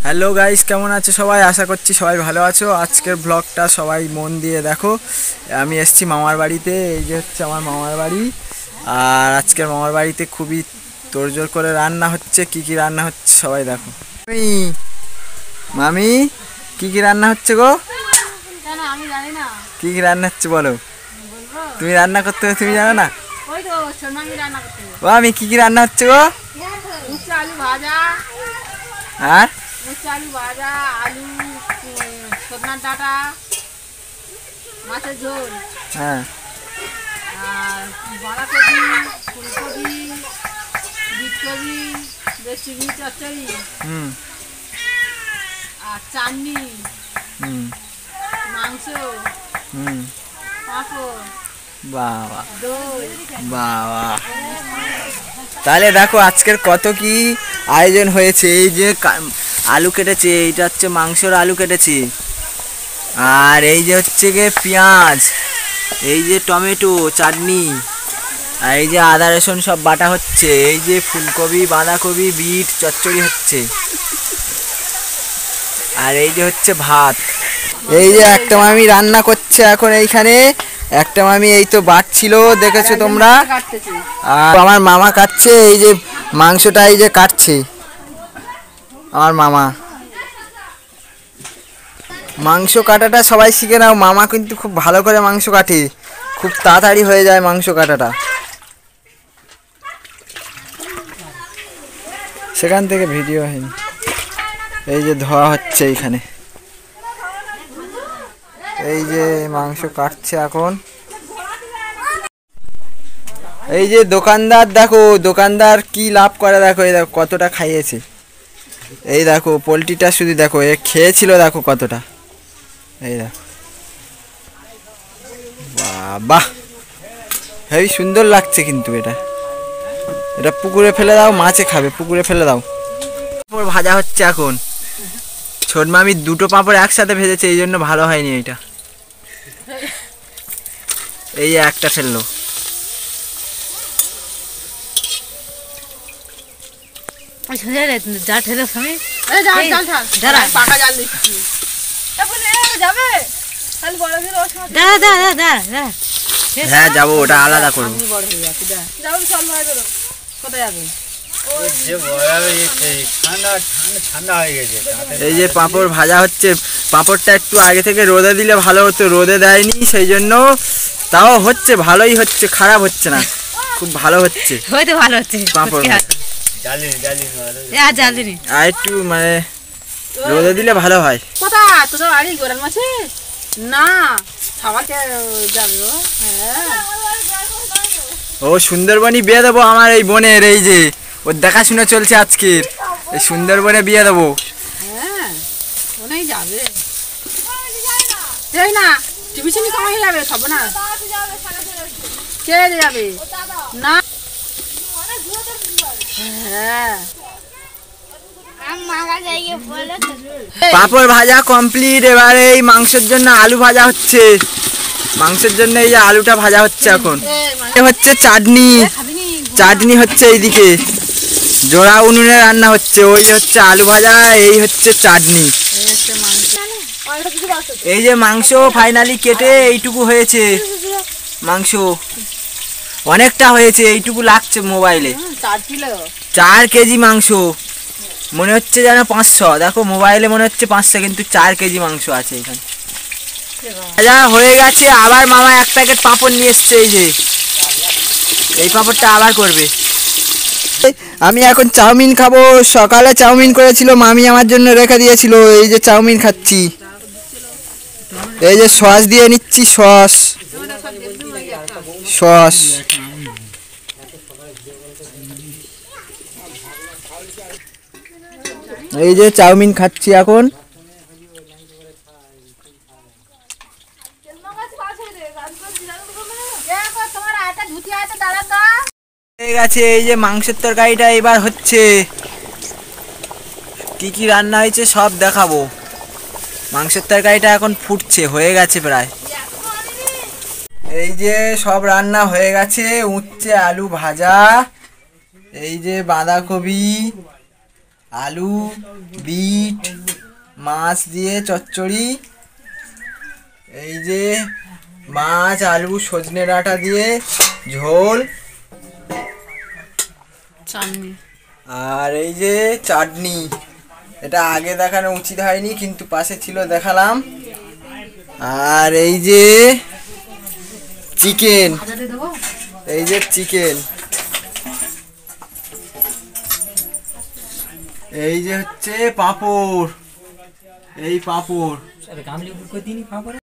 Hello guys, কেমন আছো সবাই? আশা করছি সবাই ভালো আছো। আজকের ব্লগটা সবাই মন দিয়ে দেখো। আমি এসেছি মামার বাড়িতে। এই যে হচ্ছে আমার মামার বাড়ি। আর আজকের মামার বাড়িতে খুবই তোড়জোড় করে রান্না হচ্ছে। কি কি রান্না হচ্ছে সবাই দেখো। মামি, কি কি রান্না হচ্ছে গো? আমি জানি না কি কি রান্না হচ্ছে বলো। তুমি রান্না করতে হবে, তুমি জানো না? ও আমি কি কি রান্না হচ্ছে গো? আলু ভাজা, আর আলু ভাজা, আলু সজনার ডাঁটা, মাছের ঝোল, হ্যাঁ, আর বাঁধাকপি, ফুলকপি, বিটকপি, চিংড়ি চচ্চড়ি, আর চাটনি, মাংস, পাঁপড়, বাবা দই। বাবা, তাহলে দেখো আজকের কত কি আয়োজন হয়েছে। এই যে আলু কেটেছে, এইটা হচ্ছে মাংসর আলু কেটেছি। আর এই যে হচ্ছে গিয়ে পেঁয়াজ, এই যে টমেটো চাটনি, আর এই যে আদা রসুন সব বাটা হচ্ছে। এই যে ফুলকপি, বাঁধাকপি, বিট চচ্চড়ি হচ্ছে। আর এই যে হচ্ছে ভাত। এই যে একটা মামি রান্না করছে এখন এইখানে। একটা মামি এই তো বাটছিল, দেখেছো তোমরা। আর আমার মামা কাটছে, এই যে মাংসটা এই যে কাটছে আমার মামা। মাংস কাটাটা সবাই শিখে নাও, মামা কিন্তু খুব ভালো করে মাংস কাটে, খুব তাড়াতাড়ি হয়ে যায় মাংস কাটাটা। সেখান থেকে ভিডিও হয়নি। এই যে ধোয়া হচ্ছে এইখানে, এই যে মাংস কাটছে এখন। এই যে দোকানদার দেখো, দোকানদার কি লাভ করে দেখো। এই দেখো কতটা খাইয়েছে। এই দেখো পোলট্রিটা শুধু দেখো, এ খেয়েছিল দেখো কতটা। এই দেখো, বাহ, হেবি সুন্দর লাগছে কিন্তু। এটা এটা পুকুরে ফেলে দাও, মাছে খাবে, পুকুরে ফেলে দাও। পাঁপড় ভাজা হচ্ছে এখন। ছোট মামি দুটো পাঁপড় একসাথে ভেজেছে, এই জন্য ভালো হয়নি এটা। এই যে একটা ফেললো। হ্যাঁ যাবো, ওটা আলাদা করবো। এই যে পাঁপড় ভাজা হচ্ছে। পাঁপড়টা একটু আগে থেকে রোদে দিলে ভালো হতো, রোদে দেয়নি, সেই জন্য। তাও হচ্ছে, ভালোই হচ্ছে, খারাপ হচ্ছে না, খুব ভালো হচ্ছে। পাঁপড় আর একটু মানে রোদে দিলে ভালো হয়। ও সুন্দরবনই বিয়ে দেবো আমার এই বোনের। এই যে ওর দেখাশোনা চলছে আজকের, এই সুন্দরবনে বিয়ে দেবো। পাঁপড় ভাজা কমপ্লিট। এবারে এই মাংসের জন্য আলু ভাজা হচ্ছে। মাংসের জন্য এই যে আলুটা ভাজা হচ্ছে এখন। হচ্ছে চাটনি, চাটনি হচ্ছে এইদিকে। জোড়া উনুনে রান্না হচ্ছে। ওই হচ্ছে আলু ভাজা, এই হচ্ছে চাটনি। এই যে মাংস ফাইনালি কেটে এইটুকু হয়েছে। মাংস অনেকটা হয়েছে, এইটুকু লাগছে মোবাইলে। 4 কেজি মাংস, মনে হচ্ছে যেন 500। দেখো মোবাইলে মনে হচ্ছে 500, কিন্তু 4 কেজি মাংস আছে এখানে। ভাজা হয়ে গেছে। আবার মামা এক প্যাকেট পাঁপড় নিয়ে এসছে। এই যে এই পাঁপড়টা আবার করবে। আমি এখন চাউমিন খাবো। সকালে চাউমিন করেছিল মামি, আমার জন্য রেখে দিয়েছিল। এই যে চাউমিন খাচ্ছি। এই যে সস দিয়ে নিচ্ছি, সস সস। এই যে চাউমিন খাচ্ছি এখন। হয়ে গেছে। এই যে মাংসের তরকারিটা এবার হচ্ছে। কি কি রান্না হয়েছে সব দেখাবো। মাংসের তরকারিটা এখন ফুটছে, হয়ে গেছে প্রায়। এই যে সব রান্না হয়ে গেছে। উচ্ছে আলু ভাজা, এই যে বাঁধাকপি, আলু, বিট, মাছ দিয়ে চচ্চড়ি, এই যে মাছ আলু সজনে ডাঁটা দিয়ে ঝোল, চাটনি, আর এই যে চাটনি। এটা আগে দেখানো উচিত হয়নি কিন্তু পাশে ছিল দেখালাম। আর এই যে চিকেন, এই যে চিকেন, এই যে হচ্ছে পাঁপড়, এই পাঁপড়।